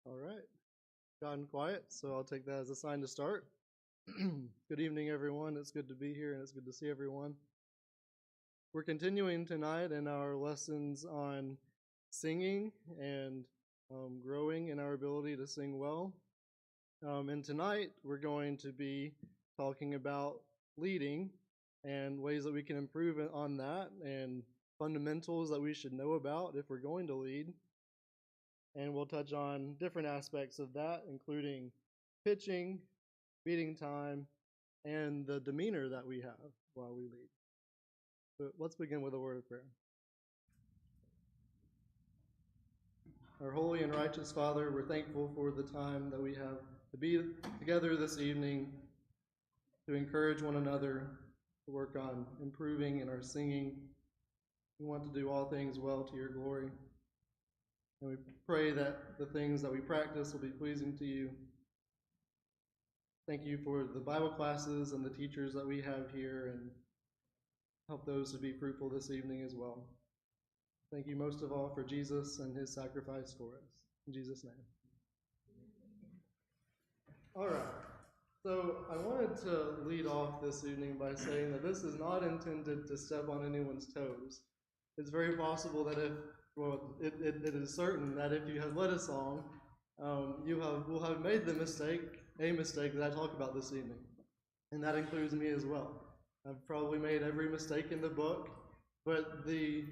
All right. Gotten quiet, so I'll take that as a sign to start. Good evening, everyone. It's good to be here, and it's good to see everyone. We're continuing tonight in our lessons on singing and growing in our ability to sing well. And tonight, we're going to be talking about leading and ways that we can improve on that and fundamentals that we should know about if we're going to lead. And we'll touch on different aspects of that, including pitching, beating time, and the demeanor that we have while we lead. But let's begin with a word of prayer. Our holy and righteous Father, we're thankful for the time that we have to be together this evening to encourage one another, to work on improving in our singing. We want to do all things well to your glory. And we pray that the things that we practice will be pleasing to you. Thank you for the Bible classes and the teachers that we have here, and help those to be fruitful this evening as well. Thank you most of all for Jesus and his sacrifice for us. In Jesus' name. All right. So I wanted to lead off this evening by saying that this is not intended to step on anyone's toes. It's very possible that it is certain that if you have led a song, will have made a mistake that I talk about this evening. And that includes me as well. I've probably made every mistake in the book, but the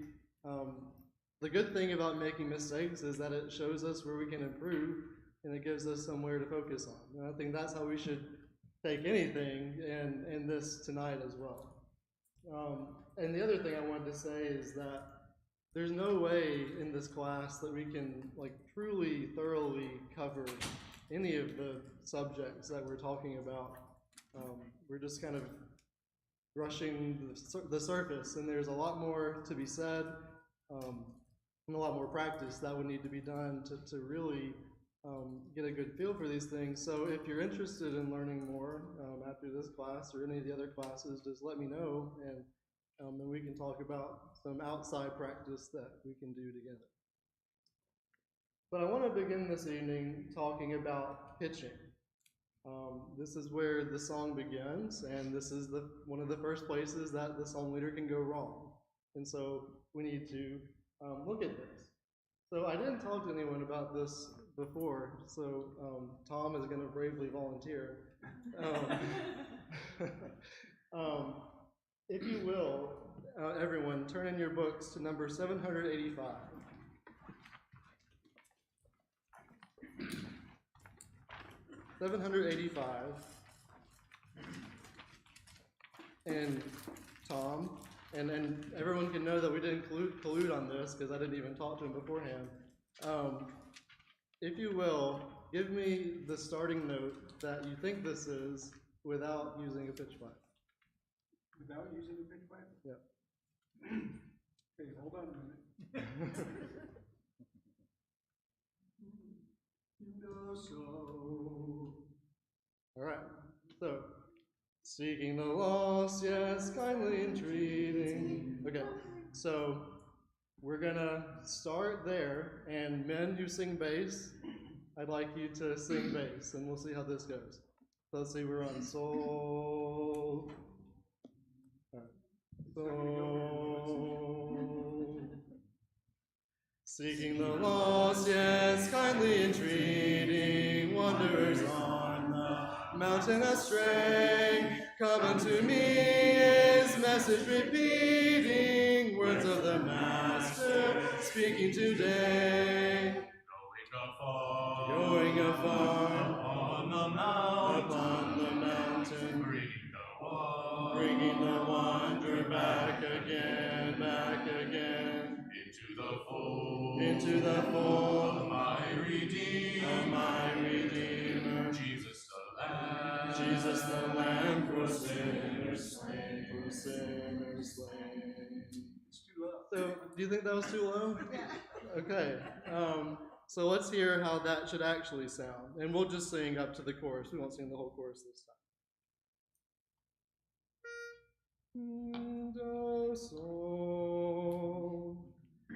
good thing about making mistakes is that it shows us where we can improve, and it gives us somewhere to focus on. And I think that's how we should take anything in this tonight as well. And the other thing I wanted to say is that there's no way in this class that we can truly, thoroughly cover any of the subjects that we're talking about. We're just kind of brushing the surface, and there's a lot more to be said, and a lot more practice that would need to be done to really get a good feel for these things. So if you're interested in learning more after this class or any of the other classes, just let me know, and then we can talk about some outside practice that we can do together. But I want to begin this evening talking about pitching. This is where the song begins, and this is one of the first places that the song leader can go wrong. And so we need to look at this. So I didn't talk to anyone about this before, so Tom is going to bravely volunteer. If you will, everyone, turn in your books to number 785. And Tom, and everyone can know that we didn't collude on this because I didn't even talk to him beforehand. If you will, give me the starting note that you think this is without using a pitch pipe. Without using a pitch pipe? Yeah. Okay, hold on a minute. All right. So, seeking the lost, yes, kindly entreating. Okay, so we're gonna start there, and men who sing bass, I'd like you to sing bass, and we'll see how this goes. So let's see, we're on sol. All right. Sol. Seeking the lost, yes, kindly entreating, wanderers on the mountain astray, come unto me, his message repeating, words of the Master speaking today. Going afar, upon the mountain, bringing the wanderer back again, into the fold of my Redeemer, Jesus the Lamb, for sinners slain, It's too low. So, do you think that was too low? Yeah. Okay. So let's hear how that should actually sound, and we'll just sing up to the chorus. We won't sing the whole chorus this time. Do sol.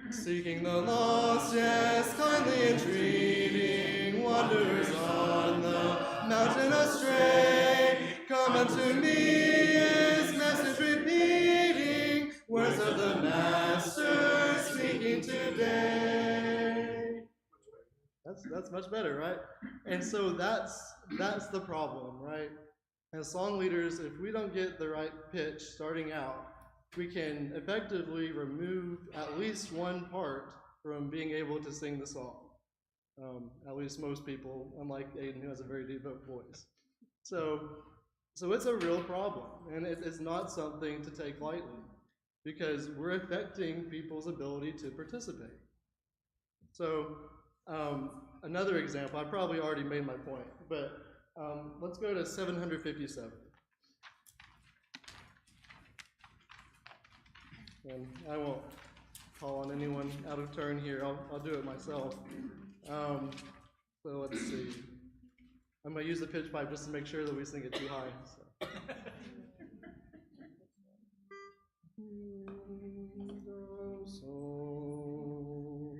Seeking the lost, yes, kindly entreating, wanderers on the mountain astray. Come unto me, his message repeating, words of the Master speaking today. That's much better, right? And so that's the problem, right? As song leaders, if we don't get the right pitch starting out, we can effectively remove at least one part from being able to sing the song. At least most people, unlike Aiden, who has a very deep voice. So it's a real problem, and it is not something to take lightly, because we're affecting people's ability to participate. So another example, I probably already made my point, but let's go to 757. And I won't call on anyone out of turn here. I'll do it myself. So let's see. I'm going to use the pitch pipe just to make sure that we sing it too high. So.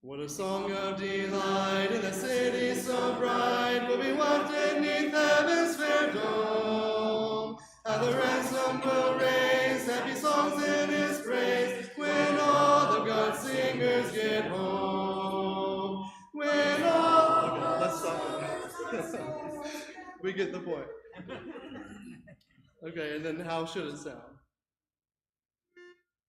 What a song of delight in a city so bright will be wafted neath heaven's fair dome. How the ransom will raise happy songs in his praise when all of God's singers get home. When all... Okay, let's stop it. We get the point. Okay, and then how should it sound?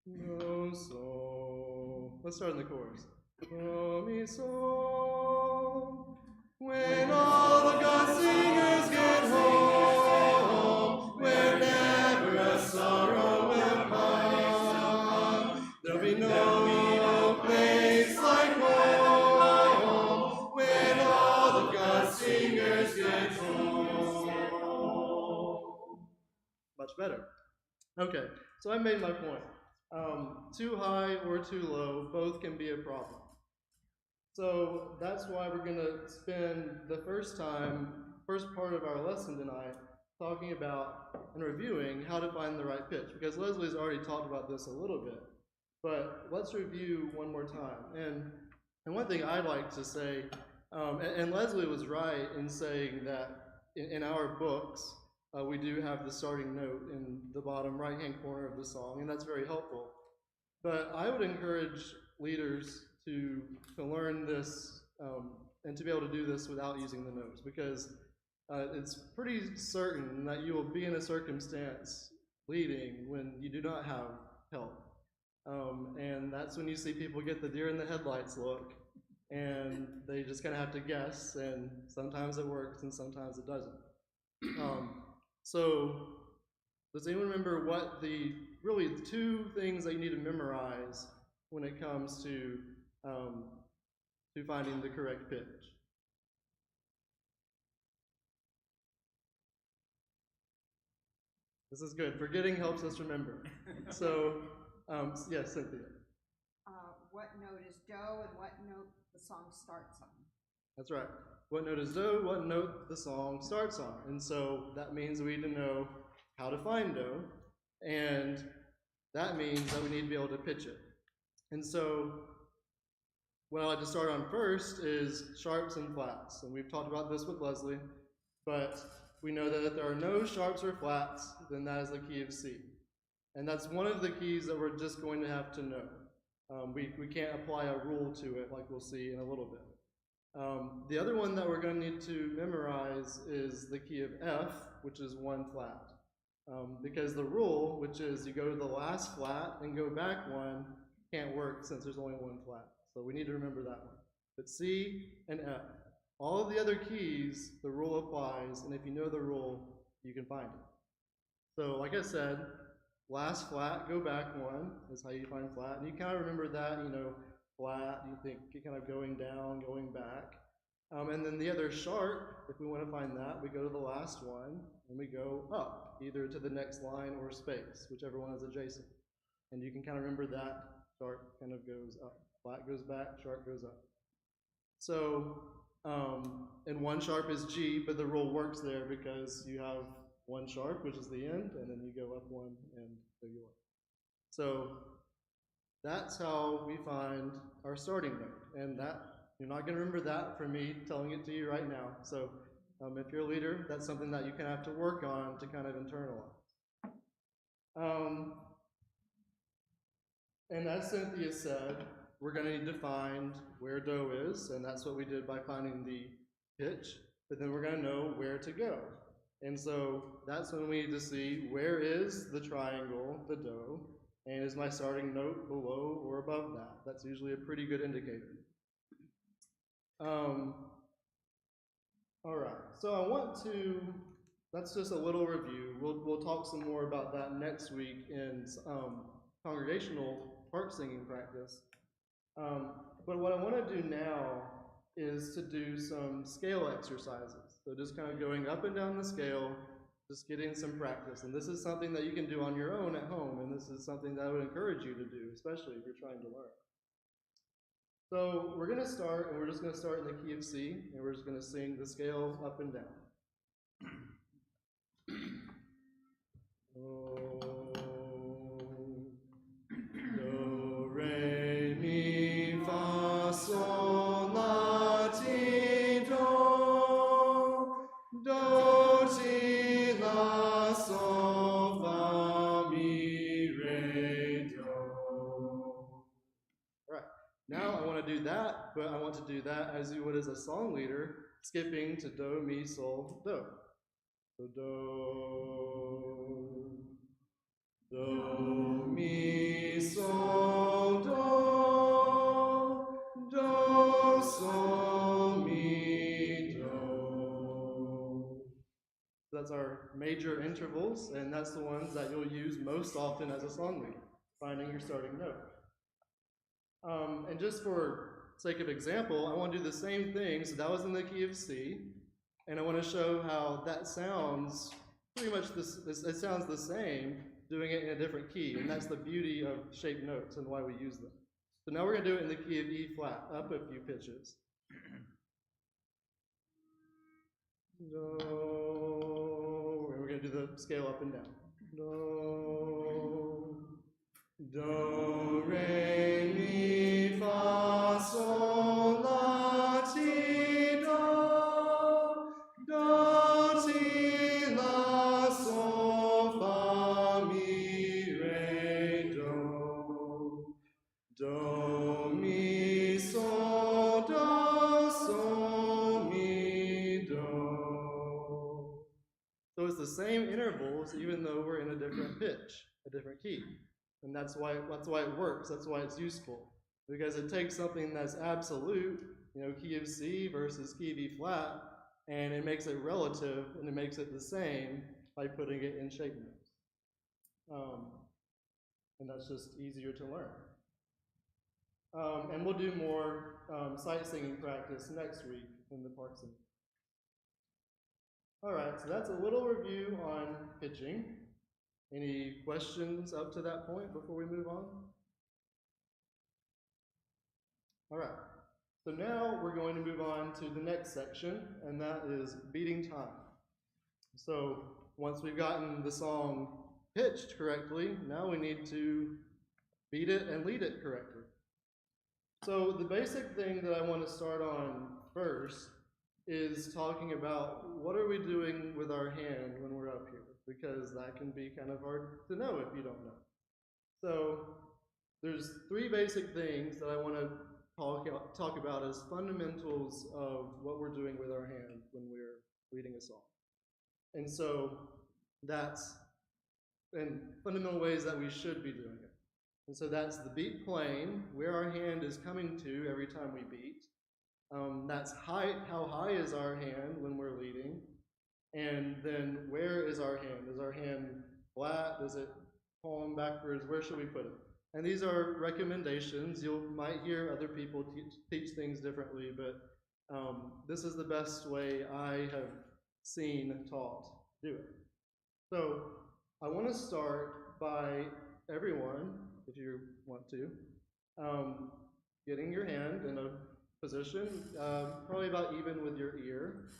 No, so... Let's start in the chorus. Oh, me so, when all the God's singers get home, where never a sorrow will come, there'll be no place like home, when all the God's singers get home. Much better. Okay, so I made my point. Too high or too low, both can be a problem. So that's why we're going to spend the first part of our lesson tonight talking about and reviewing how to find the right pitch, because Leslie's already talked about this a little bit, but let's review one more time. And one thing I'd like to say, and Leslie was right in saying that in our books, we do have the starting note in the bottom right-hand corner of the song, and that's very helpful. But I would encourage leaders to learn this and to be able to do this without using the notes, because it's pretty certain that you will be in a circumstance leading when you do not have help. And that's when you see people get the deer in the headlights look, and they just kind of have to guess, and sometimes it works and sometimes it doesn't. So does anyone remember what the two things that you need to memorize when it comes to finding the correct pitch? This is good. Forgetting helps us remember. So, yes, Cynthia. What note is do and what note the song starts on? That's right. What note is do, what note the song starts on. And so that means we need to know how to find do, and that means that we need to be able to pitch it. And so what I like to start on first is sharps and flats. And we've talked about this with Leslie, but we know that if there are no sharps or flats, then that is the key of C. And that's one of the keys that we're just going to have to know. We can't apply a rule to it like we'll see in a little bit. The other one that we're going to need to memorize is the key of F, which is 1 flat. Because the rule, which is you go to the last flat and go back 1, can't work since there's only 1 flat. So we need to remember that one. But C and F. All of the other keys, the rule applies, and if you know the rule, you can find it. So like I said, last flat, go back 1 is how you find flat. And you kind of remember that, flat, you think you're kind of going down, going back. And then the other sharp, if we want to find that, we go to the last one, and we go up, either to the next line or space, whichever one is adjacent. And you can kind of remember that sharp kind of goes up. Flat goes back, sharp goes up. So, and 1 sharp is G, but the rule works there because you have 1 sharp, which is the end, and then you go up 1, and there you are. So that's how we find our starting note, and that You're not going to remember that from me telling it to you right now. So if you're a leader, that's something that you kind of have to work on to kind of internalize. And as Cynthia said, we're going to need to find where do is, and that's what we did by finding the pitch, but then we're going to know where to go. And so that's when we need to see where is the triangle, the do, and is my starting note below or above that? That's usually a pretty good indicator. All right, so I want to, that's just a little review. We'll talk some more about that next week in congregational part singing practice. But what I want to do now is to do some scale exercises. So just kind of going up and down the scale, just getting some practice. And this is something that you can do on your own at home, and this is something that I would encourage you to do, especially if you're trying to learn. So we're going to start, and we're just going to start in the key of C, and we're just going to sing the scale up and down. Do, re, mi, fa, sol, la, ti, do. Do, ti, la, sol, fa, mi, re, do. All right. Now I want to do that, but I want to do that as you would as a song leader, skipping to do, mi, sol, do. So do, mi, sol, do, sol, mi, do. That's our major intervals, and that's the ones that you'll use most often as a song leader, finding your starting note. And just for sake of example, I want to do the same thing. So that was in the key of C, and I want to show how that sounds pretty much it sounds the same doing it in a different key, and that's the beauty of shaped notes and why we use them. So now we're going to do it in the key of E flat, up a few pitches. Do, and we're going to do the scale up and down. Do, do, re, mi, fa, sol, la, ti, do. Do, ti, la, sol, fa, mi, re, do. Do, mi, sol, mi, do. So it's the same intervals even though we're in a different pitch, a different key. And that's why it works, that's why it's useful. Because it takes something that's absolute, key of C versus key of E flat, and it makes it relative, and it makes it the same by putting it in shape notes. And that's just easier to learn. And we'll do more sight singing practice next week in the part singing. All right, so that's a little review on pitching. Any questions up to that point before we move on? All right, so now we're going to move on to the next section, and that is beating time. So once we've gotten the song pitched correctly, now we need to beat it and lead it correctly. So the basic thing that I want to start on first is talking about what are we doing with our hand when we're up here, because that can be kind of hard to know if you don't know. So there's three basic things that I want to talk about as fundamentals of what we're doing with our hand when we're leading a song. And so that's in fundamental ways that we should be doing it. And so that's the beat plane, where our hand is coming to every time we beat. That's height, how high is our hand when we're leading? And then where is our hand? Is our hand flat? Is it palm backwards? Where should we put it? And these are recommendations. You might hear other people teach things differently, but this is the best way I have seen taught do it. So I want to start by everyone, if you want to, getting your hand in a position, probably about even with your ear.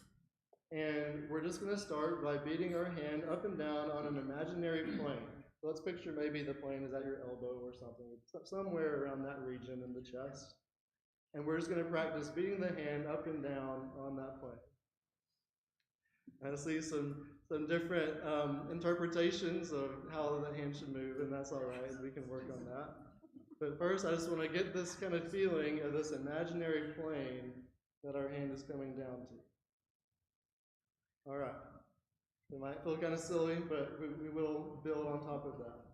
And we're just going to start by beating our hand up and down on an imaginary plane. So let's picture maybe the plane is at your elbow or something, somewhere around that region in the chest. And we're just going to practice beating the hand up and down on that plane. I see some different interpretations of how the hand should move, and that's all right. We can work on that. But first, I just want to get this kind of feeling of this imaginary plane that our hand is coming down to. All right. It might feel kind of silly, but we will build on top of that.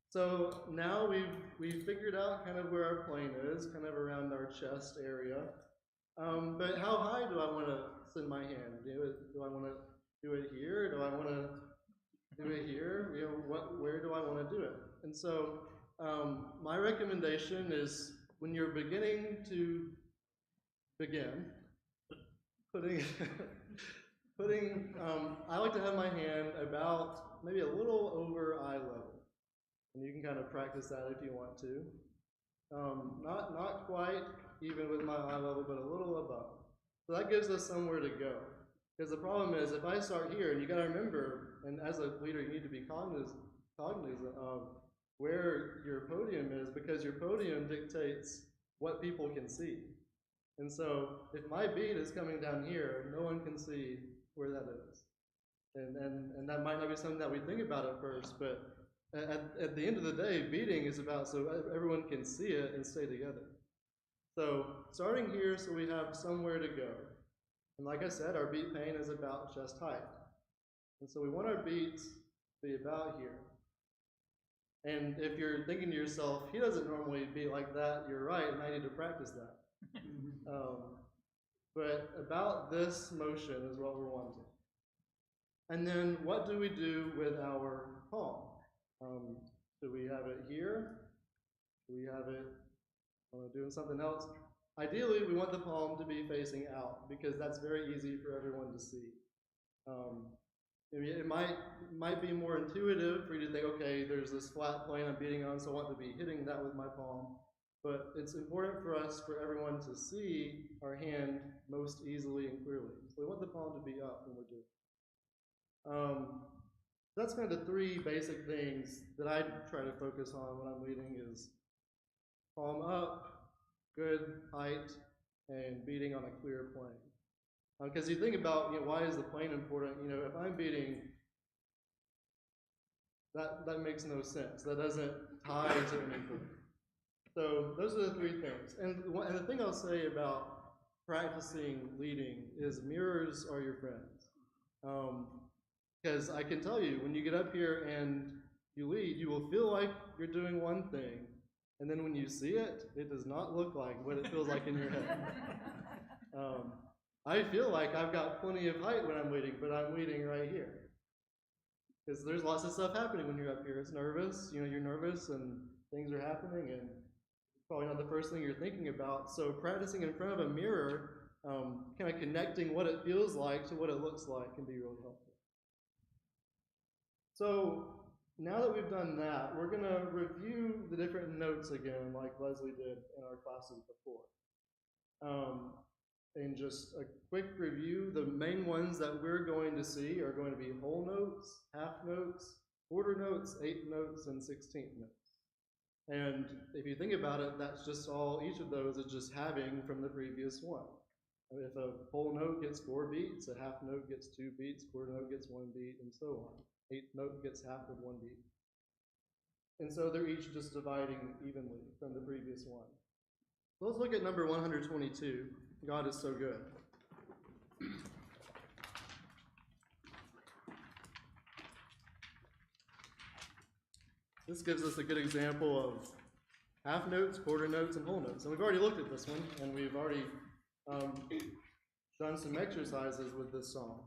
So now we've figured out kind of where our plane is, kind of around our chest area. But how high do I want to send my hand? Do I want to do it here? Do I want to do it here? Where do I want to do it? And so my recommendation is when you're beginning to begin, I like to have my hand about maybe a little over eye level. And you can kind of practice that if you want to. Not quite even with my eye level, but a little above. So that gives us somewhere to go. Because the problem is, if I start here, and you got to remember, and as a leader, you need to be cognizant of where your podium is, because your podium dictates what people can see. And so, if my beat is coming down here, no one can see where that is. And that might not be something that we think about at first, but at the end of the day, beating is about so everyone can see it and stay together. So starting here, so we have somewhere to go. And like I said, our beat pane is about chest height. And so we want our beats to be about here. And if you're thinking to yourself, he doesn't normally beat like that, you're right, and I need to practice that. But about this motion is what we're wanting. And then what do we do with our palm? Do we have it here? Do we have it doing something else? Ideally, we want the palm to be facing out because that's very easy for everyone to see. It might be more intuitive for you to think, okay, there's this flat plane I'm beating on, so I want to be hitting that with my palm. But it's important for us, for everyone to see our hand most easily and clearly. So we want the palm to be up when we're doing it. That's kind of the three basic things that I try to focus on when I'm leading is palm up, good height, and beating on a clear plane. Because you think about, why is the plane important? If I'm beating, that makes no sense. That doesn't tie to anything. So those are the three things. And the thing I'll say about practicing leading is mirrors are your friends. Because I can tell you, when you get up here and you lead, you will feel like you're doing one thing, and then when you see it, it does not look like what it feels like in your head. I feel like I've got plenty of height when I'm leading, but I'm leading right here. Because there's lots of stuff happening when you're up here. It's nervous, you're nervous and things are happening, and it's probably not the first thing you're thinking about. So practicing in front of a mirror, kind of connecting what it feels like to what it looks like can be really helpful. So now that we've done that, we're going to review the different notes again like Leslie did in our classes before. And just a quick review, the main ones that we're going to see are going to be whole notes, half notes, quarter notes, eighth notes, and 16th notes. And if you think about it, that's just all, each of those is just having from the previous one. If a whole note gets 4 beats, a half note gets 2 beats, quarter note gets 1 beat, and so on. Eighth note gets half of 1 beat. And so they're each just dividing evenly from the previous one. So let's look at number 122. God is so good. This gives us a good example of half notes, quarter notes, and whole notes. And we've already looked at this one, and we've already done some exercises with this song.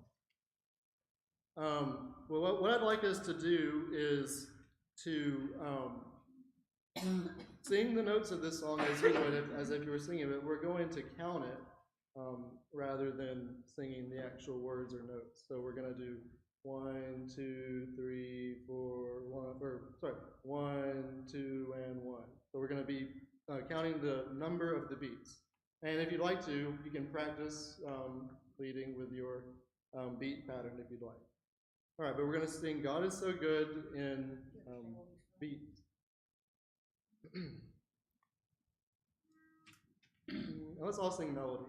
Well, what I'd like us to do is to sing the notes of this song as you would, as if you were singing it. We're going to count it rather than singing the actual words or notes. So we're going to do 1, 2, 3, 4, 1, 2, and 1. So we're going to be counting the number of the beats. And if you'd like to, you can practice leading with your beat pattern if you'd like. All right, but we're going to sing God is so good in beat. Let's all sing melody.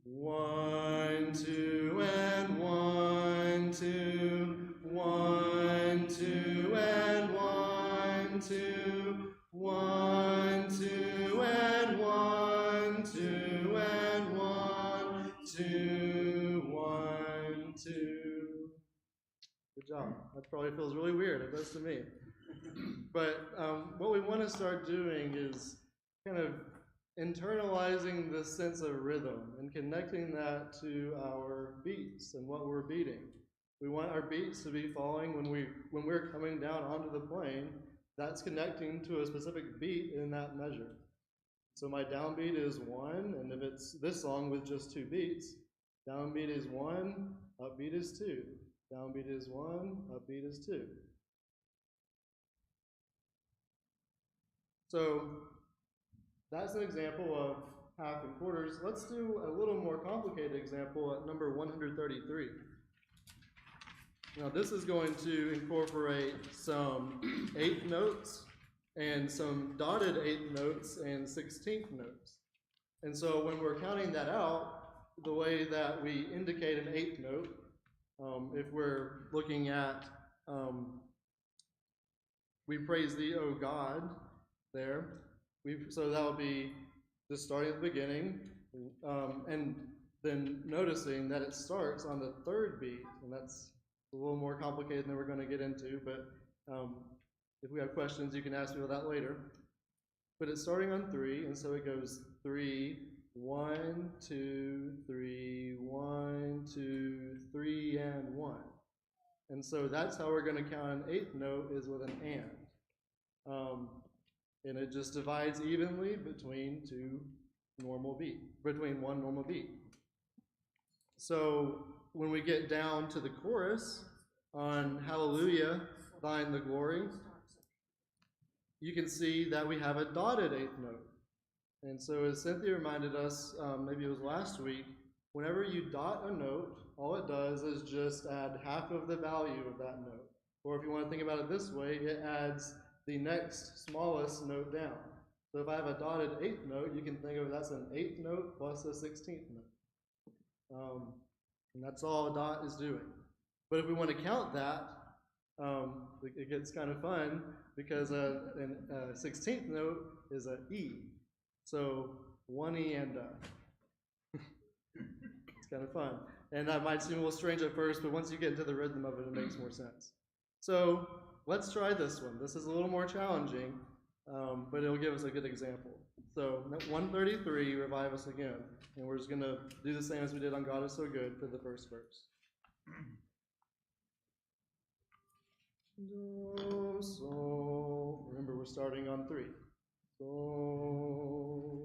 One, two, and one, two, one, two, and one, two, one, two, and one, two, and one, two, one, two. Good job. That probably feels really weird. It does to me. But what we want to start doing is kind of internalizing this sense of rhythm and connecting that to our beats and what we're beating. We want our beats to be falling when we're coming down onto the plane. That's connecting to a specific beat in that measure. So my downbeat is 1, and if it's this song with just 2 beats, downbeat is 1, upbeat is 2. Downbeat is 1, upbeat is 2. So that's an example of half and quarters. Let's do a little more complicated example at number 133. Now this is going to incorporate some eighth notes and some dotted eighth notes and 16th notes. And so when we're counting that out, the way that we indicate an eighth note, if we're looking at we praise thee, O God, there. So that'll be just starting at the beginning, and then noticing that it starts on the 3rd beat, and that's a little more complicated than we're going to get into, but if we have questions, you can ask me about that later. But it's starting on 3, and so it goes 3, 1, 2, 3, 1, 2, 3, and 1. And so that's how we're going to count an eighth note, is with an and. And it just divides evenly between one normal beat. So when we get down to the chorus on Hallelujah, thine the glory, you can see that we have a dotted eighth note. And so as Cynthia reminded us, maybe it was last week, whenever you dot a note, all it does is just add half of the value of that note. Or if you want to think about it this way, it adds the next smallest note down. So if I have a dotted eighth note, you can think of that's an eighth note plus a 16th note. And that's all a dot is doing. But if we want to count that, it gets kind of fun because a 16th note is an E. So 1 E and it's kind of fun. And that might seem a little strange at first, but once you get into the rhythm of it, it makes more sense. So let's try this one. This is a little more challenging, but it'll give us a good example. So 133, revive us again. And we're just going to do the same as we did on God is So Good for the first verse. Do, so. Remember, we're starting on 3. So.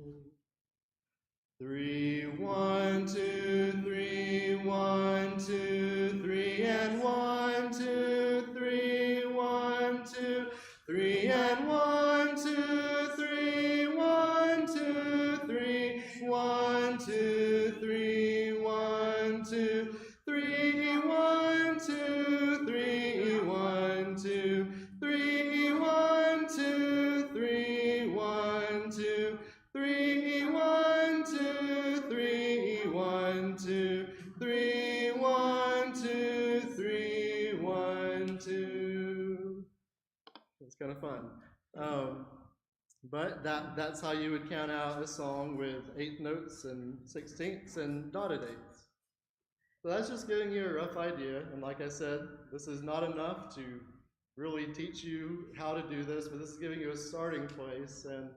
3, 1, 2, 3, 1, 2, 3, and 1, 2, 3, 1, 2, 3, and 1, 2, 3, 1, 2, 3, 1, 2, 3, 1, 2, 3, 1, 2, 3, 1, 2, 3, 1, 2, 3, 1, 2, 3, 1, 2, 3, 1, 2, 3, 1, 2, 3, 1, 2. It's kind of fun. But that's how you would count out a song with eighth notes and 16ths and dotted eighths. So that's just giving you a rough idea. And like I said, this is not enough to really teach you how to do this, but this is giving you a starting place. And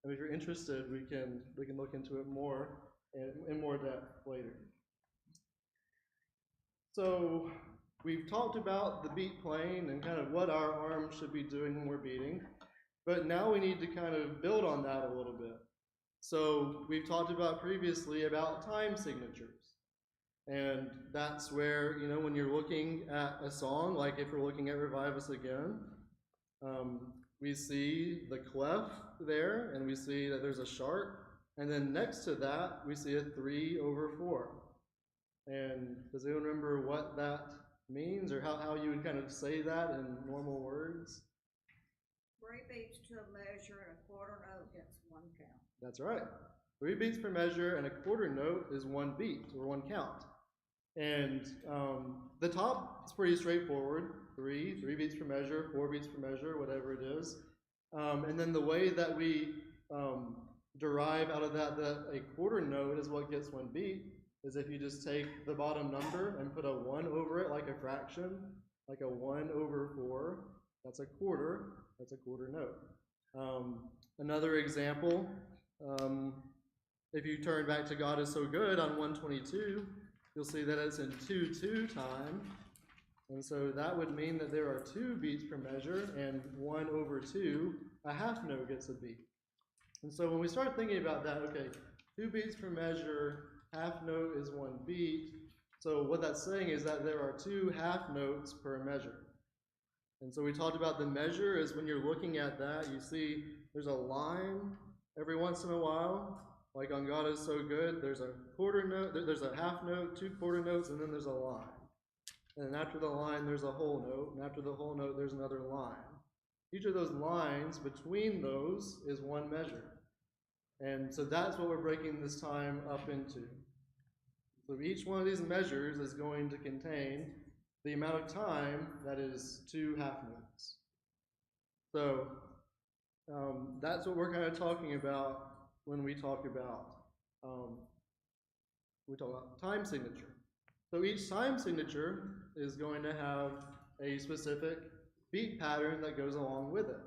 if you're interested, we can look into it more in more depth later. So we've talked about the beat playing and kind of what our arms should be doing when we're beating, but now we need to kind of build on that a little bit. So we've talked about previously about time signatures. And that's where, when you're looking at a song, like if we're looking at Revive Us Again, we see the clef there, and we see that there's a sharp, and then next to that, we see a 3/4. And does anyone remember what that means, or how you would kind of say that in normal words? 3 beats to a measure and a quarter note gets 1 count. That's right. 3 beats per measure and a quarter note is 1 beat or 1 count. And the top is pretty straightforward. 3 beats per measure, 4 beats per measure, whatever it is. And then the way that we derive out of that a quarter note is what gets 1 beat is if you just take the bottom number and put a 1 over it like a fraction, like a 1 over 4, that's a quarter note. Another example, if you turn back to God is so good on 122, you'll see that it's in 2/2 time. And so that would mean that there are 2 beats per measure, and 1 over 2, a half note gets a beat. And so when we start thinking about that, okay, 2 beats per measure, half note is 1 beat. So what that's saying is that there are 2 half notes per measure. And so we talked about the measure is when you're looking at that, you see there's a line every once in a while, like on God is so good, there's a quarter note, there's a half note, 2 quarter notes, and then there's a line. And then after the line, there's a whole note, and after the whole note, there's another line. Each of those lines between those is 1 measure. And so that's what we're breaking this time up into. So each one of these measures is going to contain the amount of time that is 2 half notes. So that's what we're kind of talking about when we talk about time signature. So each time signature is going to have a specific beat pattern that goes along with it.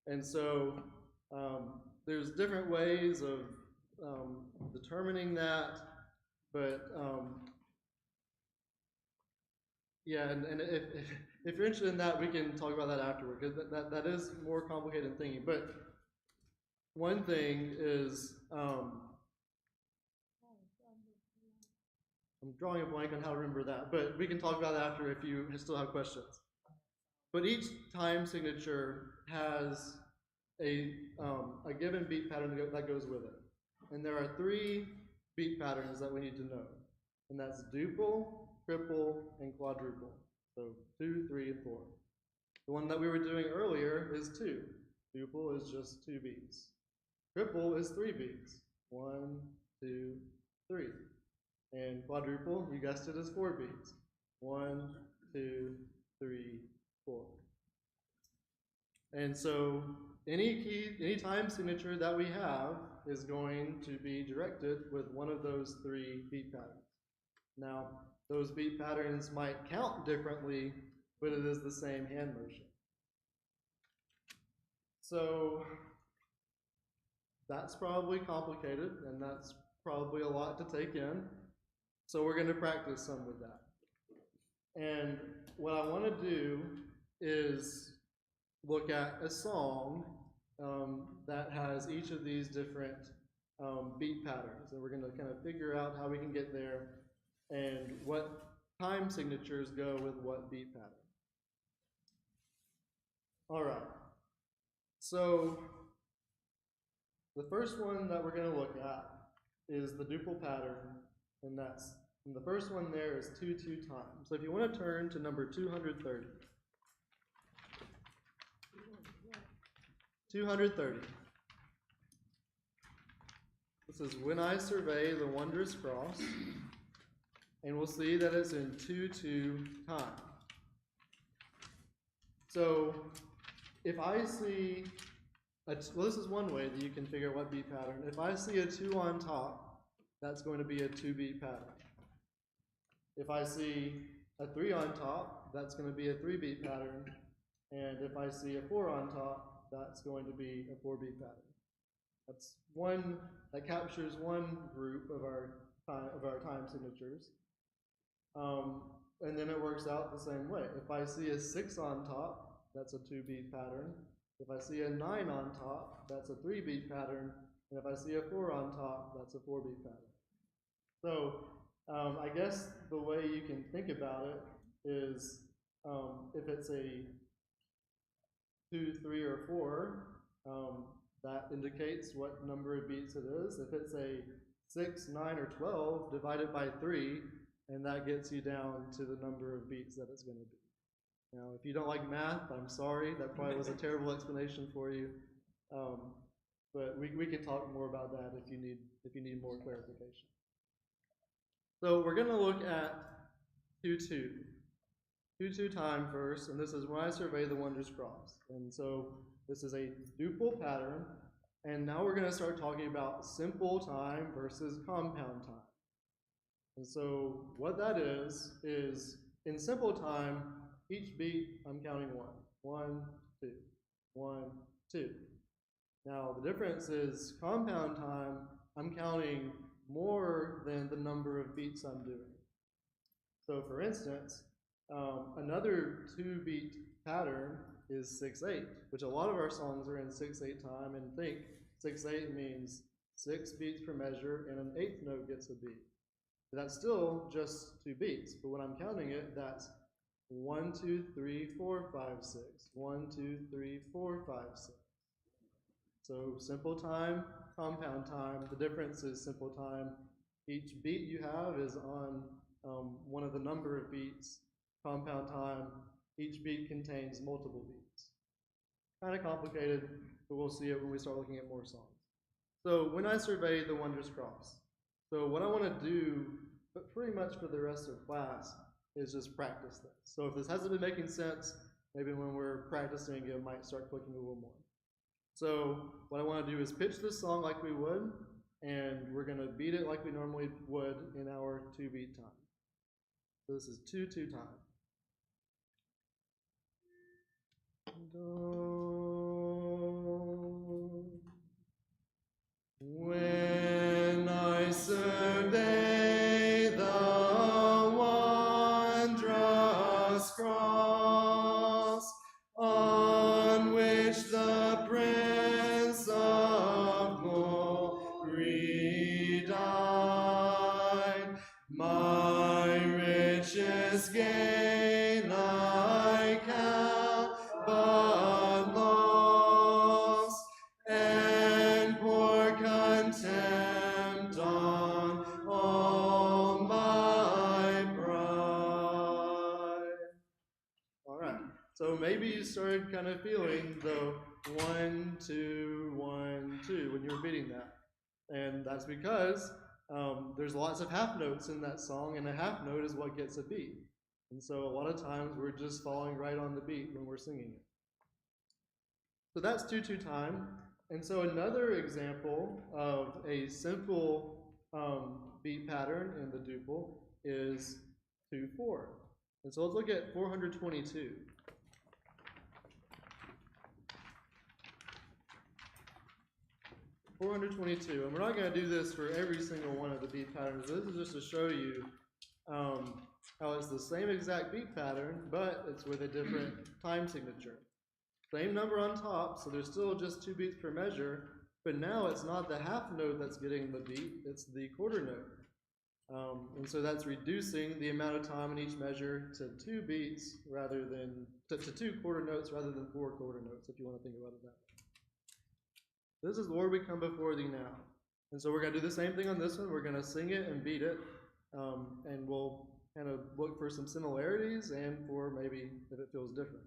And so there's different ways of determining that, but yeah, and if you're interested in that, we can talk about that afterward, because that is more complicated than thinking. But one thing is, I'm drawing a blank on how to remember that, but we can talk about that after if you still have questions. But each time signature has a given beat pattern that goes with it. And there are 3 beat patterns that we need to know. And that's duple, triple, and quadruple. So 2, 3, and 4. The one that we were doing earlier is 2. Duple is just 2 beats. Triple is 3 beats. 1, 2, 3. And quadruple, you guessed it, is 4 beats. 1, 2, 3, 4. And so any time signature that we have is going to be directed with one of those 3 beat patterns. Now, those beat patterns might count differently, but it is the same hand motion. So that's probably complicated, and that's probably a lot to take in. So we're going to practice some with that. And what I want to do is look at a song that has each of these different beat patterns. And we're going to kind of figure out how we can get there and what time signatures go with what beat pattern. All right. So the first one that we're going to look at is the duple pattern, and the first one there is 2/2 time. So if you want to turn to number 230. 230. This is When I Survey the Wondrous Cross, and we'll see that it's in 2/2 time. So if I see, well, this is one way that you can figure out what beat pattern. If I see a 2 on top, that's going to be a 2 beat pattern. If I see a 3 on top, that's going to be a 3 beat pattern. And if I see a 4 on top, that's going to be a 4 beat pattern. That's one that captures one group of our time signatures. And then it works out the same way. If I see a 6 on top, that's a 2 beat pattern. If I see a 9 on top, that's a 3 beat pattern. And if I see a 4 on top, that's a 4 beat pattern. So I guess the way you can think about it is if it's a 2, 3, or 4, that indicates what number of beats it is. If it's a 6, 9, or 12, divide it by 3, and that gets you down to the number of beats that it's going to be. Now, if you don't like math, I'm sorry. That probably was a terrible explanation for you. But we can talk more about that if you need more clarification. So we're going to look at 2-2. 2-2 time first, and this is when I survey the wondrous cross. And so this is a duple pattern, and now we're going to start talking about simple time versus compound time. And so what that is in simple time, each beat I'm counting 1, 1, 2, 1, 2. Now the difference is compound time, I'm counting more than the number of beats I'm doing. So for instance, another 2-beat pattern is 6-8, which a lot of our songs are in 6-8 time, and think 6-8 means 6 beats per measure and an 8th note gets a beat. That's still just 2 beats, but when I'm counting it, that's 1, 2, 3, 4, 5, 6. 1, 2, 3, 4, 5, 6. So simple time, compound time. The difference is simple time. Each beat you have is on one of the number of beats. Compound time, each beat contains multiple beats. Kind of complicated, but we'll see it when we start looking at more songs. So when I survey the wondrous cross, so what I want to do, but pretty much for the rest of class, is just practice this. So if this hasn't been making sense, maybe when we're practicing it might start clicking a little more. So what I want to do is pitch this song like we would, and we're going to beat it like we normally would in our 2-beat time. So this is 2-2 time. When I survey the wondrous cross on which the Prince of Glory died, my richest gain I count but loss, and pour contempt on all my pride. All right, so maybe you started kind of feeling the 1, 2, 1, 2 when you were beating that. And that's because there's lots of half notes in that song, and a half note is what gets a beat. And so a lot of times we're just falling right on the beat when we're singing it. So that's 2-2 time. And so another example of a simple beat pattern in the duple is 2-4. And so let's look at 422. And we're not going to do this for every single one of the beat patterns. This is just to show you how it's the same exact beat pattern, but it's with a different time signature. Same number on top, so there's still just 2 beats per measure, but now it's not the half note that's getting the beat, it's the quarter note. And so that's reducing the amount of time in each measure to 2 beats rather than, to 2 quarter notes rather than 4 quarter notes, if you want to think about it that way. This is Lord, we come before thee now. And so we're going to do the same thing on this one. We're going to sing it and beat it, and we'll kind of look for some similarities and for maybe if it feels different.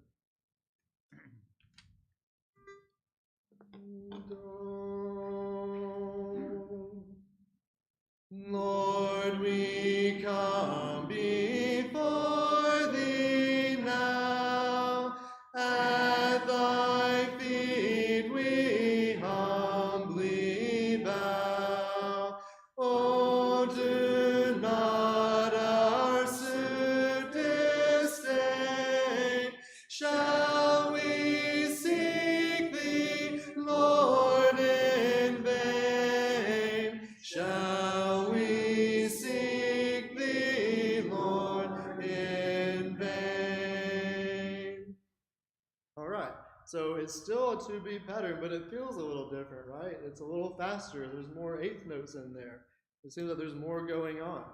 Lord, we come before thee now, at thy feet we humbly bow. Oh, do not our suit disdain. Shall we seek thee, Lord, in vain? Shall we seek thee, Lord, in vain? All right, so it's still a 2-beat pattern, but it feels a little different, right? It's a little faster. There's more 8th notes in there. It seems like there's more going on.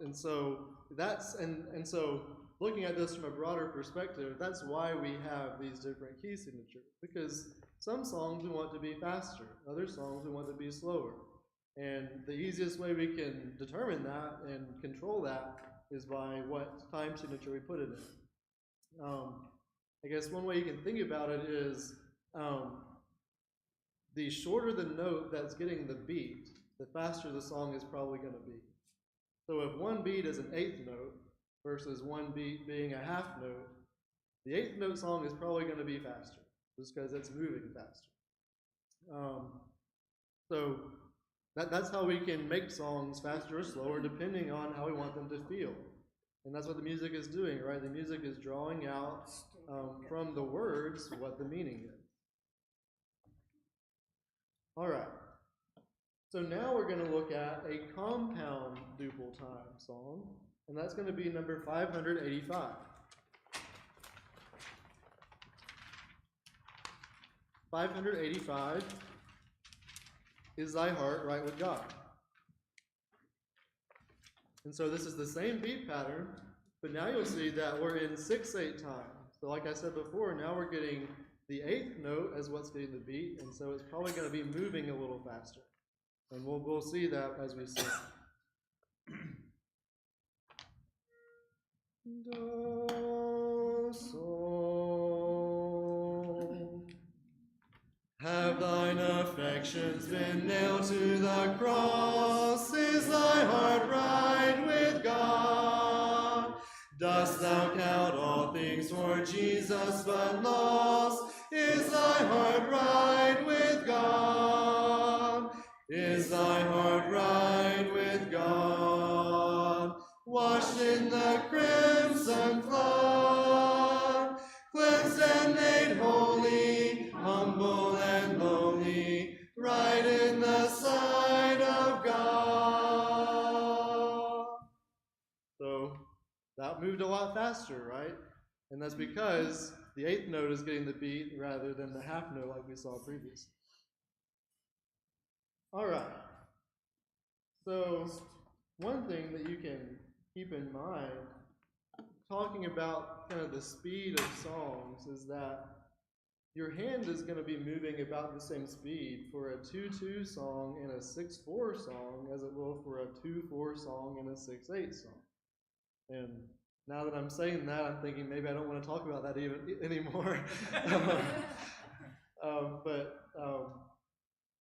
And so that's, and so looking at this from a broader perspective, that's why we have these different key signatures, because some songs we want to be faster, other songs we want to be slower. And the easiest way we can determine that and control that is by what time signature we put it in. I guess one way you can think about it is the shorter the note that's getting the beat, the faster the song is probably going to be. So if one beat is an eighth note versus one beat being a half note, the eighth note song is probably going to be faster, just because it's moving faster. So that's how we can make songs faster or slower depending on how we want them to feel. And that's what the music is doing, right? The music is drawing out from the words what the meaning is. All right. So now we're going to look at a compound duple time song, and that's going to be number 585. 585 is Thy Heart Right with God. And so this is the same beat pattern, but now you'll see that we're in 6/8 time. So like I said before, now we're getting the eighth note as what's getting the beat, and so it's probably going to be moving a little faster. And we'll see that as we sing. Do, sol. Have thine affections been nailed to the cross? Is thy heart right with God? Dost thou count all things for Jesus but loss? Is thy heart right with God? Is thy heart right with God? Washed in the crimson flood, cleansed and made holy, humble and lowly, right in the sight of God. So that moved a lot faster, right? And that's because the eighth note is getting the beat rather than the half note like we saw previously. All right. So one thing that you can keep in mind, talking about kind of the speed of songs, is that your hand is going to be moving about the same speed for a 2/2 song and a 6/4 song as it will for a 2/4 song and a 6/8 song. And now that I'm saying that, I'm thinking maybe I don't want to talk about that even anymore. But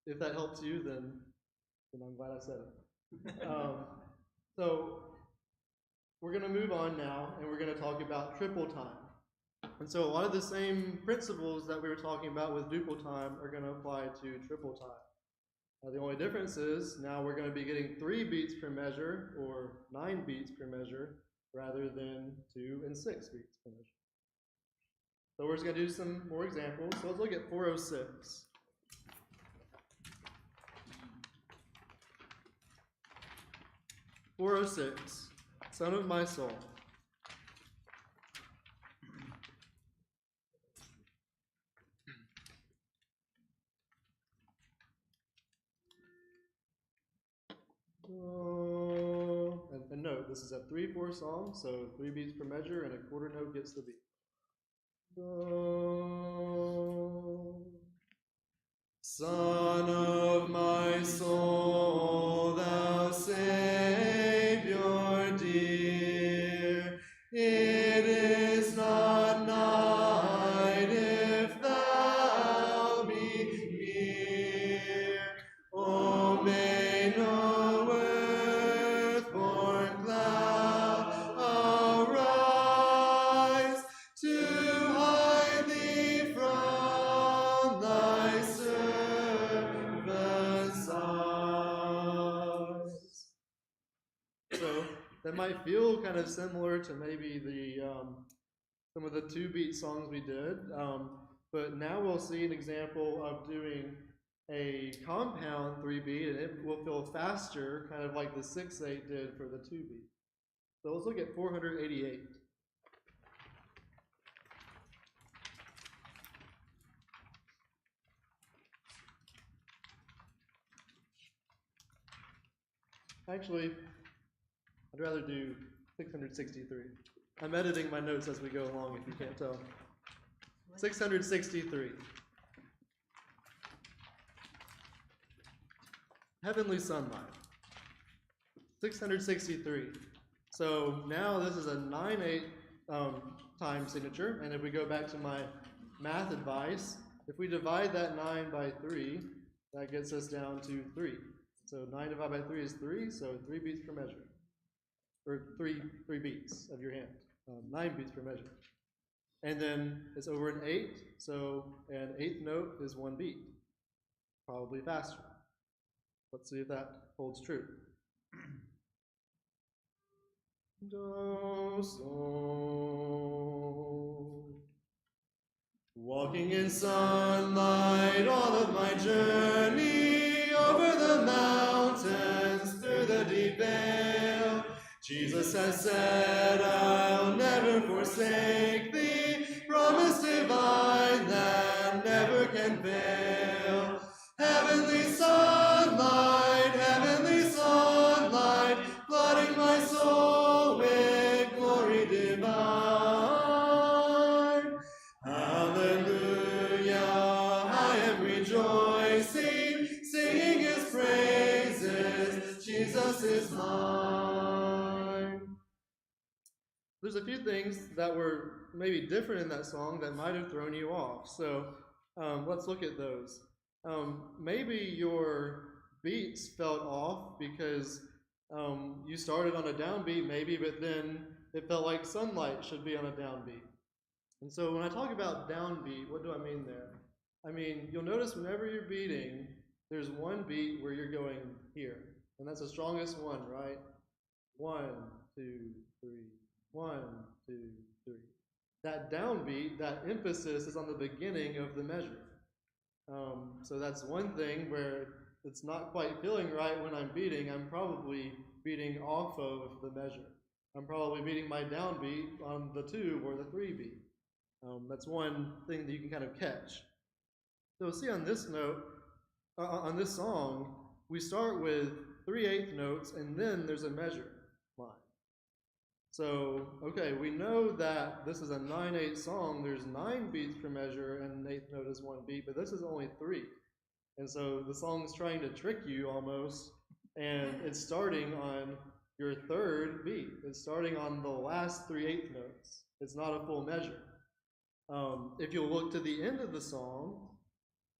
if that helps you, then I'm glad I said it. So we're going to move on now, and we're going to talk about triple time. And so a lot of the same principles that we were talking about with duple time are going to apply to triple time. Now the only difference is now we're going to be getting 3 beats per measure, or 9 beats per measure, rather than 2 and 6 beats per measure. So we're just going to do some more examples. So let's look at 406. "406, Son of my soul." And note, this is a 3/4 song, so 3 beats per measure, and a quarter note gets the beat. Son of my soul, thou Savior dear, it is not night if thou be near. Oh, may no earth-born cloud arise to hide thee from thy servant's eyes. So that might feel kind of similar to maybe the some of the 2-beat songs we did, but now we'll see an example of doing a compound 3-beat, and it will feel faster, kind of like the 6/8 did for the 2-beat. So let's look at 488. Actually, I'd rather do 663. I'm editing my notes as we go along, if you can't tell. 663. Heavenly Sunlight. 663. So now this is a 9/8 time signature. And if we go back to my math advice, if we divide that 9 by 3, that gets us down to 3. So 9 divided by 3 is 3, so 3 beats per measure. Or three beats of your hand. 9 beats per measure. And then it's over an 8, so an eighth note is 1 beat. Probably faster. Let's see if that holds true. Do, so. Walking in sunlight all of my journey, over the mountains, through the deep vale. Jesus has said, I'll never forsake thee, promise divine that never can fail. Heavenly sunlight, flooding my soul with glory divine. Hallelujah, I am rejoicing, singing his praises, Jesus is mine. There's a few things that were maybe different in that song that might have thrown you off, so let's look at those. Maybe your beats felt off because you started on a downbeat maybe, but then it felt like sunlight should be on a downbeat. And so when I talk about downbeat, what do I mean there? I mean, you'll notice whenever you're beating, there's one beat where you're going here. And that's the strongest one, right? 1, 2, 3. 1, 2, 3. That downbeat, that emphasis is on the beginning of the measure. So that's one thing where it's not quite feeling right when I'm beating. I'm probably beating off of the measure. I'm probably beating my downbeat on the 2 or the 3 beat. That's one thing that you can kind of catch. So see on this note, on this song, we start with 3/8 notes and then there's a measure line. So, okay, we know that this is a 9/8 song, there's 9 beats per measure and an eighth note is 1 beat, but this is only 3. And so the song's trying to trick you almost, and it's starting on your 3rd beat. It's starting on the last 3/8 notes. It's not a full measure. If you'll look to the end of the song,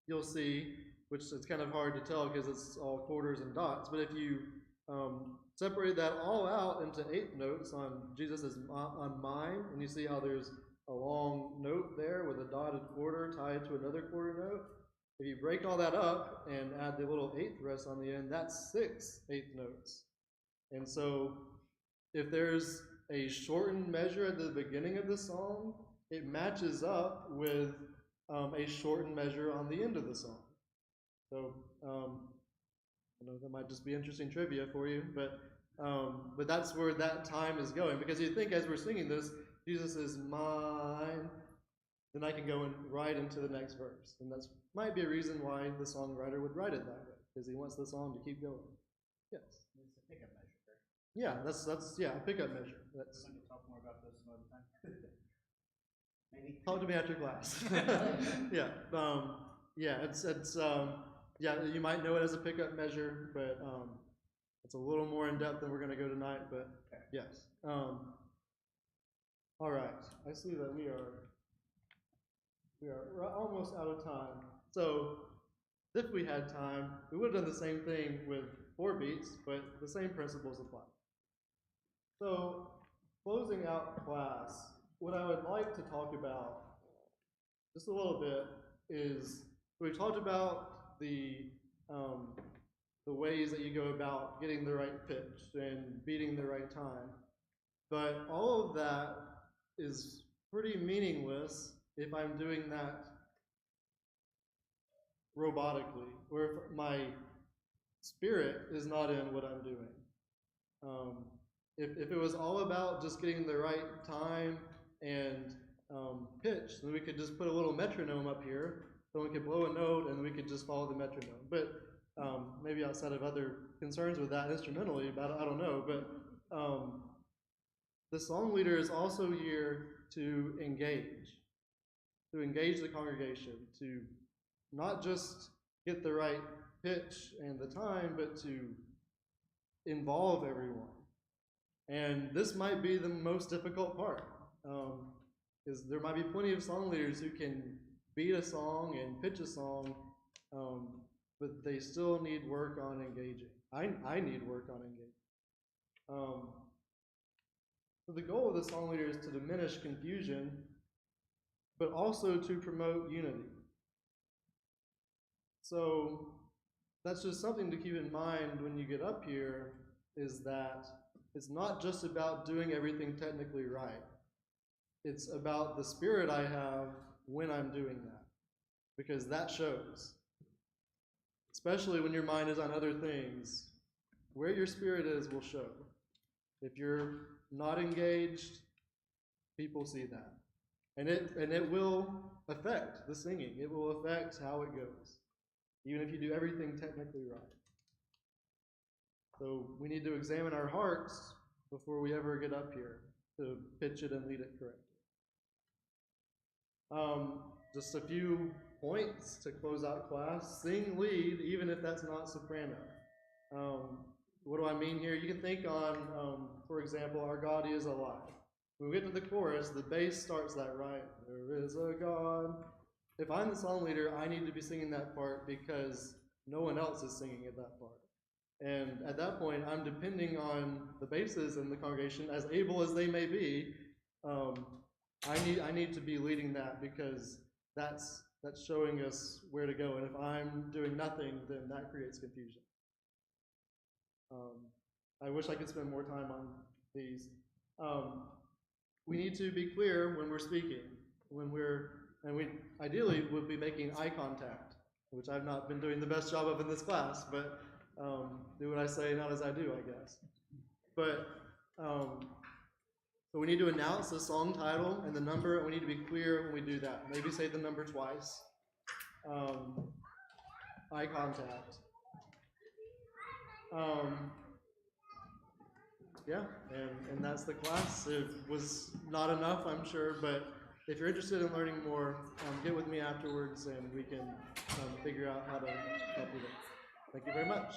you'll see, which is kind of hard to tell because it's all quarters and dots, but if you separate that all out into 8th notes on Jesus' on mine, and you see how there's a long note there with a dotted quarter tied to another quarter note. If you break all that up and add the little 8th rest on the end, that's 6 8th notes. And so if there's a shortened measure at the beginning of the song, it matches up with a shortened measure on the end of the song. So I know that might just be interesting trivia for you, but that's where that time is going. Because you think as we're singing this, Jesus is mine, then I can go right into the next verse. And that might be a reason why the songwriter would write it that way, because he wants the song to keep going. Yes? It's a pickup measure, right? Yeah, that's a pickup measure. That's. We're going to talk more about this some other time. Maybe. Talk to me after class. Yeah, yeah, you might know it as a pickup measure, but it's a little more in depth than we're going to go tonight. But yes. All right, I see that we are almost out of time. So if we had time, we would have done the same thing with 4 beats, but the same principles apply. So closing out class, what I would like to talk about just a little bit is we've talked about the ways that you go about getting the right pitch and beating the right time, but all of that is pretty meaningless if I'm doing that robotically, or if my spirit is not in what I'm doing. If it was all about just getting the right time and pitch, then we could just put a little metronome up here, someone could blow a note and we could just follow the metronome. But maybe outside of other concerns with that instrumentally, but I don't know. But the song leader is also here to engage the congregation, to not just get the right pitch and the time, but to involve everyone. And this might be the most difficult part. Because there might be plenty of song leaders who can beat a song and pitch a song, but they still need work on engaging. I need work on engaging. So the goal of the song leader is to diminish confusion, but also to promote unity. So that's just something to keep in mind when you get up here, is that it's not just about doing everything technically right. It's about the spirit I have when I'm doing that, because that shows. Especially when your mind is on other things, where your spirit is will show. If you're not engaged, people see that. And it will affect the singing. It will affect how it goes, even if you do everything technically right. So we need to examine our hearts before we ever get up here to pitch it and lead it correctly. Just a few points to close out class. Sing lead, even if that's not soprano. What do I mean here? You can think on, for example, Our God is Alive. When we get to the chorus, the bass starts that right. There is a God. If I'm the song leader, I need to be singing that part because no one else is singing at that part. And at that point, I'm depending on the basses in the congregation, as able as they may be. I need to be leading that because that's showing us where to go. And if I'm doing nothing, then that creates confusion. I wish I could spend more time on these. We need to be clear when we're speaking, and we ideally would be making eye contact, which I've not been doing the best job of in this class, but do what I say, not as I do, I guess. But so we need to announce the song title and the number, and we need to be clear when we do that. Maybe say the number twice. Eye contact. Yeah, and that's the class. It was not enough, I'm sure, but if you're interested in learning more, get with me afterwards and we can figure out how to help you there. Thank you very much.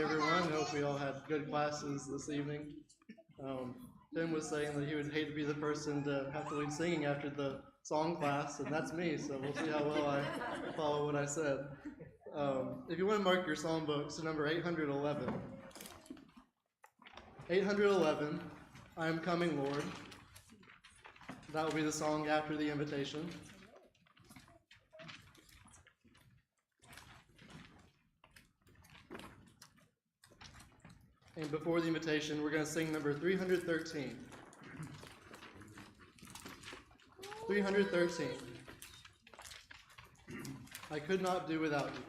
everyone. Hope we all had good classes this evening. Tim was saying that he would hate to be the person to have to lead singing after the song class, and that's me, so we'll see how well I follow what I said. If you want to mark your song books to number 811. 811, I Am Coming, Lord. That will be the song after the invitation. And before the invitation, we're going to sing number 313. 313. I could not do without you.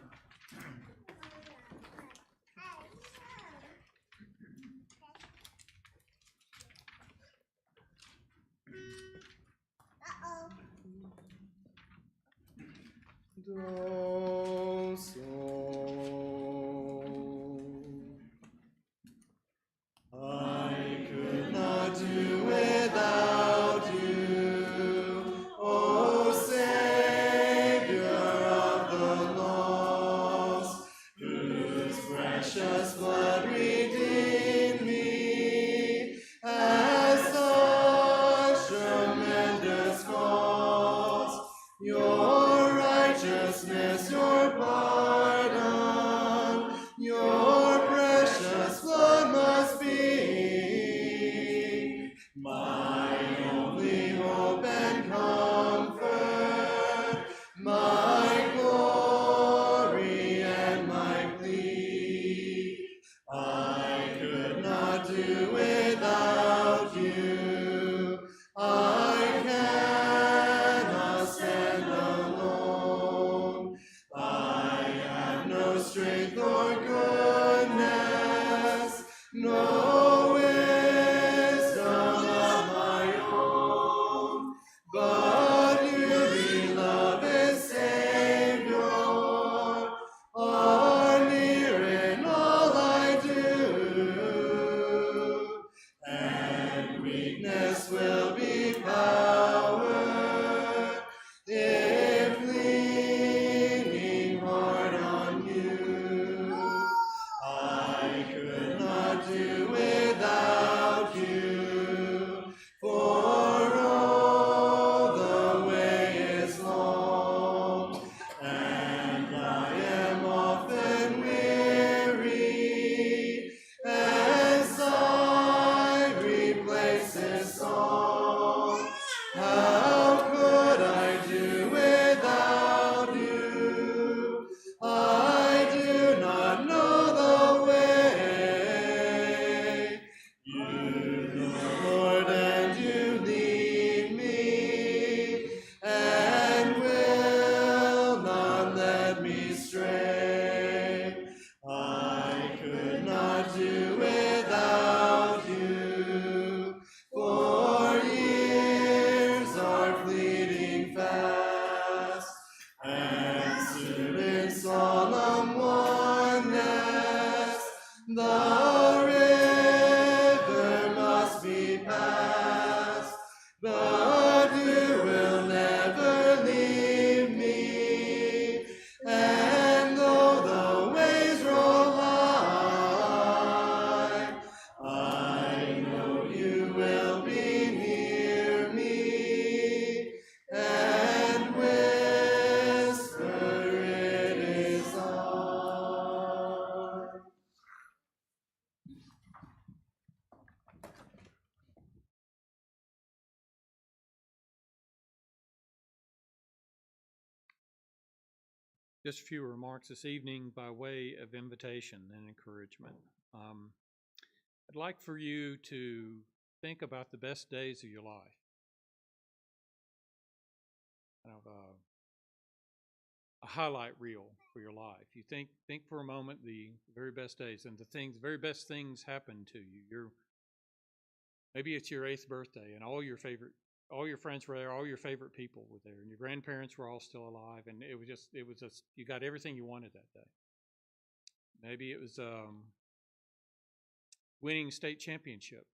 Do, so. I could not do without you, O Savior of the lost, whose precious blood redeemed me at such tremendous cost. Your righteousness, your pardon, your precious blood must be my only hope and comfort, my glory and my plea. I could not do without you. I cannot stand alone. I have no strength or goodness, no wisdom of my own, but you, beloved Savior, are near in all I do, and weakness will be power if leaning hard on you. I could not do without you, for all the way is long, and I am often weary, as I replace this song. How could I do without you? I do not know the way. You know, Lord, and you lead me, and will not let me stray. I could not do without you, for years are fleeting fast, and soon in solemn oneness the river must be passed, but you will never leave me, and though the waves roll high, I know you will be near me, and whisper it is I. Just a few remarks this evening by way of invitation and encouragement. I'd like for you to think about the best days of your life. Kind of a highlight reel for your life. You think for a moment the very best days and the very best things happen to you. Maybe it's your 8th birthday and all your friends were there, all your favorite people were there, and your grandparents were all still alive, and it was just you got everything you wanted that day. Maybe it was winning state championship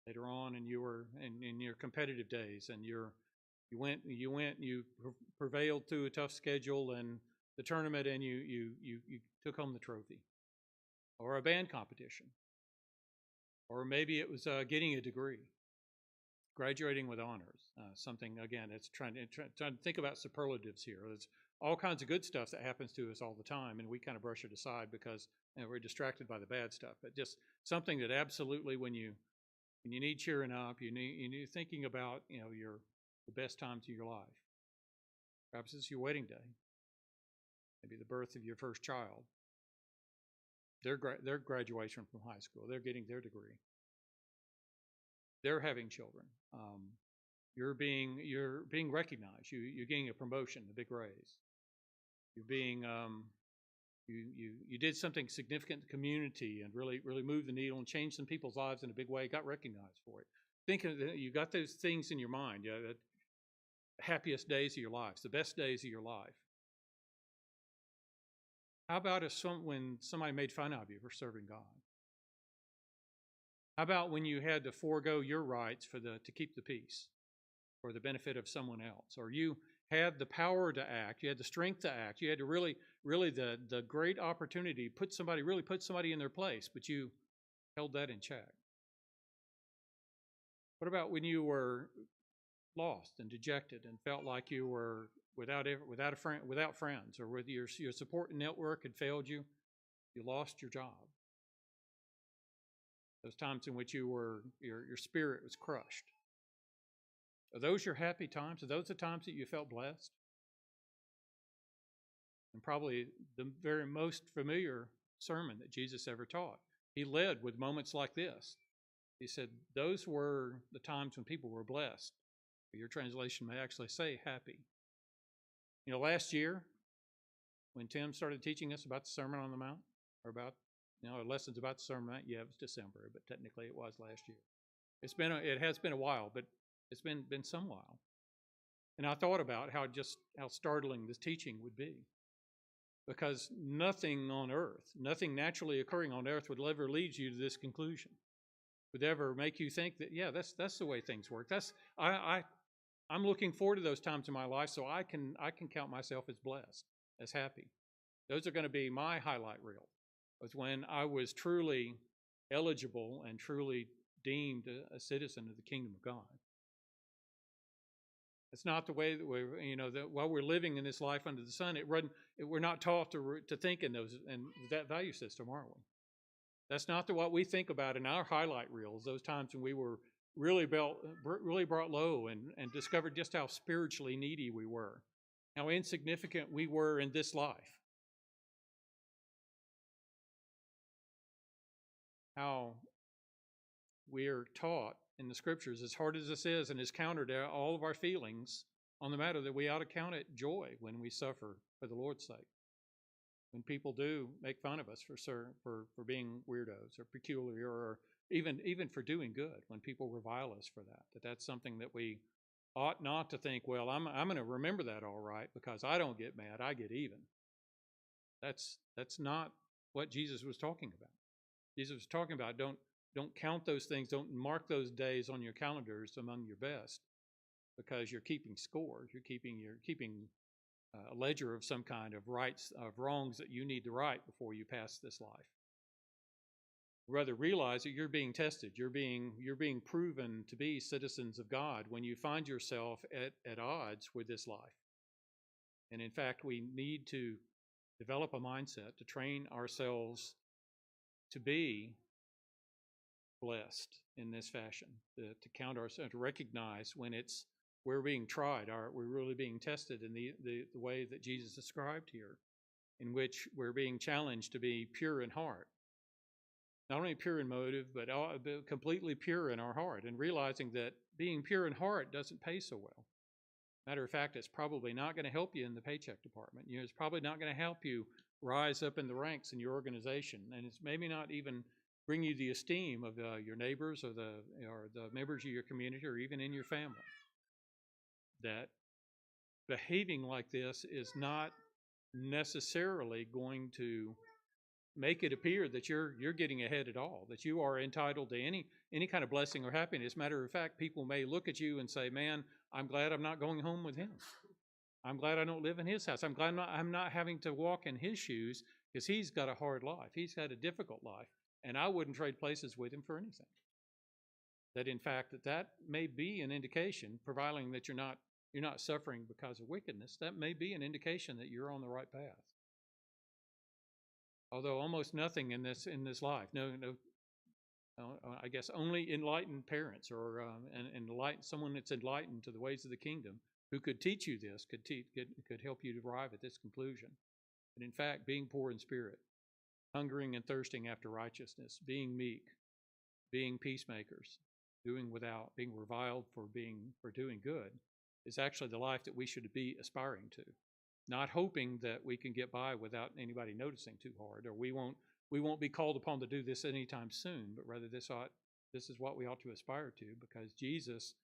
later on, and you were in your competitive days, and you prevailed through a tough schedule and the tournament, and you took home the trophy. or a band competition, or maybe it was getting a degree, graduating with honors. Something, again, it's trying to think about superlatives here. There's all kinds of good stuff that happens to us all the time, and we kind of brush it aside because we're distracted by the bad stuff. But just something that absolutely, when you need cheering up, you need thinking about the best times of your life. Perhaps it's your wedding day, maybe the birth of your first child, their graduation from high school, they're getting their degree, they're having children. You're being recognized. You're getting a promotion, a big raise. You're being you did something significant in the community and really moved the needle and changed some people's lives in a big way. Got recognized for it. Think of you got those things in your mind. Yeah, the happiest days of your lives, the best days of your life. How about when somebody made fun of you for serving God? How about when you had to forego your rights to keep the peace for the benefit of someone else? Or you had the power to act, you had the strength to act, you had to really the great opportunity to put somebody in their place, but you held that in check. What about when you were lost and dejected and felt like you were without friends, or with your support network had failed you, you lost your job? Those times in which your spirit was crushed. Are those your happy times? Are those the times that you felt blessed? And probably the very most familiar sermon that Jesus ever taught. He led with moments like this. He said, those were the times when people were blessed. Your translation may actually say happy. Last year, when Tim started teaching us about the Sermon on the Mount, or about lessons about the Sermon on the Mount, yeah, it was December, but technically it was last year. It has been a while, but it's been some while. And I thought about how startling this teaching would be. Because nothing on earth, nothing naturally occurring on earth would ever lead you to this conclusion. Would ever make you think that, yeah, that's the way things work. I'm looking forward to those times in my life, so I can count myself as blessed, as happy. Those are going to be my highlight reel. Was when I was truly eligible and truly deemed a citizen of the kingdom of God. It's not the way that while we're living in this life under the sun, we're not taught to think in that value system, aren't we? That's not what we think about in our highlight reels, those times when we were really brought low and discovered just how spiritually needy we were, how insignificant we were in this life. How we are taught in the scriptures, as hard as this is and is counter to all of our feelings on the matter, that we ought to count it joy when we suffer for the Lord's sake. When people do make fun of us for being weirdos or peculiar, or even for doing good, when people revile us for that's something that we ought not to think, well, I'm going to remember that all right because I don't get mad, I get even. That's not what Jesus was talking about. Jesus was talking about don't count those things, don't mark those days on your calendars among your best, because you're keeping score, you're keeping a ledger of some kind of rights, of wrongs that you need to right before you pass this life. Rather realize that you're being tested, you're being proven to be citizens of God when you find yourself at odds with this life. And in fact, we need to develop a mindset to train ourselves to be blessed in this fashion, to count ourselves, to recognize when we're being tried, we're really being tested in the way that Jesus described here, in which we're being challenged to be pure in heart. Not only pure in motive, but completely pure in our heart, and realizing that being pure in heart doesn't pay so well. Matter of fact, it's probably not going to help you in the paycheck department. It's probably not going to help you rise up in the ranks in your organization, and it's maybe not even bring you the esteem of your neighbors or the members of your community, or even in your family. That behaving like this is not necessarily going to make it appear that you're getting ahead at all, that you are entitled to any kind of blessing or happiness. Matter of fact, people may look at you and say, man, I'm glad I'm not going home with him. I'm glad I don't live in his house. I'm glad I'm not having to walk in his shoes. because he's got a hard life. He's had a difficult life, and I wouldn't trade places with him for anything. That in fact that may be an indication, providing that you're not suffering because of wickedness, that may be an indication that you're on the right path. Although almost nothing in this life, I guess only enlightened parents or someone that's enlightened to the ways of the kingdom who could teach you this could help you to arrive at this conclusion. And in fact, being poor in spirit, hungering and thirsting after righteousness, being meek, being peacemakers, doing without, being reviled for doing good, is actually the life that we should be aspiring to. Not hoping that we can get by without anybody noticing too hard, or we won't be called upon to do this anytime soon, but rather this is what we ought to aspire to, because Jesus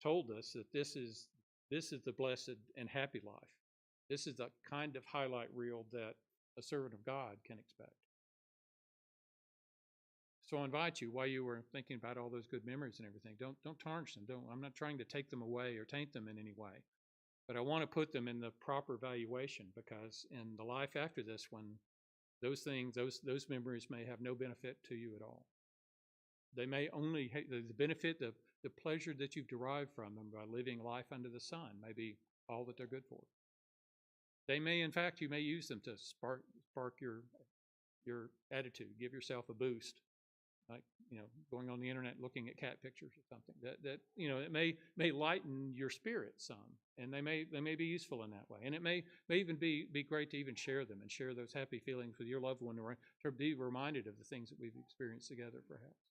told us that this is the blessed and happy life. This is the kind of highlight reel that a servant of God can expect. So I invite you, while you were thinking about all those good memories and everything, don't tarnish them. I'm not trying to take them away or taint them in any way, but I want to put them in the proper valuation, because in the life after this one, those memories may have no benefit to you at all. They may only the benefit, the pleasure that you've derived from them by living life under the sun may be all that they're good for. They may, in fact, you may use them to spark your attitude, give yourself a boost, like going on the internet looking at cat pictures or something. That it may lighten your spirit some, and they may be useful in that way. And it may even be great to even share them and share those happy feelings with your loved one, or to be reminded of the things that we've experienced together, perhaps.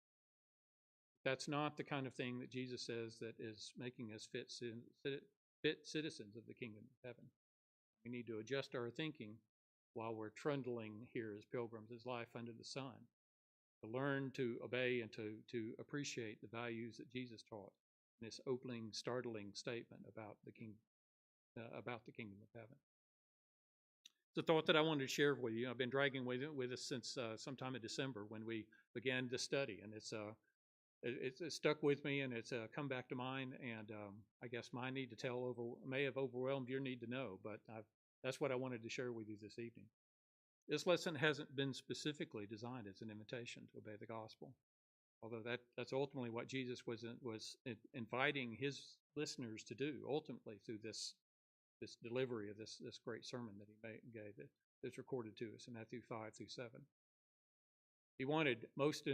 That's not the kind of thing that Jesus says that is making us fit citizens of the kingdom of heaven. We need to adjust our thinking while we're trundling here as pilgrims, as life under the sun, to learn to obey and to appreciate the values that Jesus taught in this opening, startling statement about the kingdom of heaven. It's a thought that I wanted to share with you. I've been dragging with us since sometime in December when we began the study, and it's stuck with me, and it's come back to mind, and I guess my need to tell may have overwhelmed your need to know, but that's what I wanted to share with you this evening. This lesson hasn't been specifically designed as an invitation to obey the gospel, although that's ultimately what Jesus was inviting his listeners to do, ultimately through this delivery of this great sermon that he gave that's recorded to us in Matthew 5 through 7. He wanted most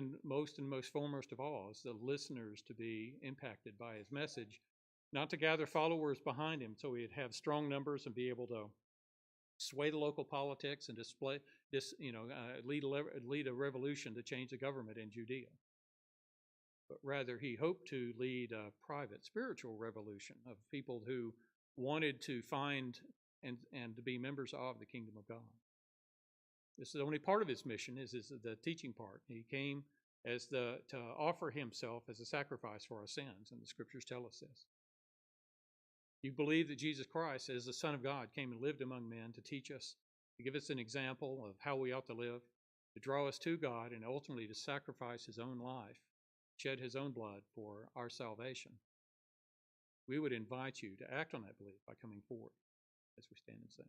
foremost of all is the listeners to be impacted by his message, not to gather followers behind him so he'd have strong numbers and be able to sway the local politics and lead a revolution to change the government in Judea. But rather, he hoped to lead a private spiritual revolution of people who wanted to find and to be members of the kingdom of God. This is only part of his mission, is the teaching part. He came to offer himself as a sacrifice for our sins, and the scriptures tell us this. You believe that Jesus Christ, as the Son of God, came and lived among men to teach us, to give us an example of how we ought to live, to draw us to God, and ultimately to sacrifice his own life, shed his own blood for our salvation. We would invite you to act on that belief by coming forward as we stand and sing.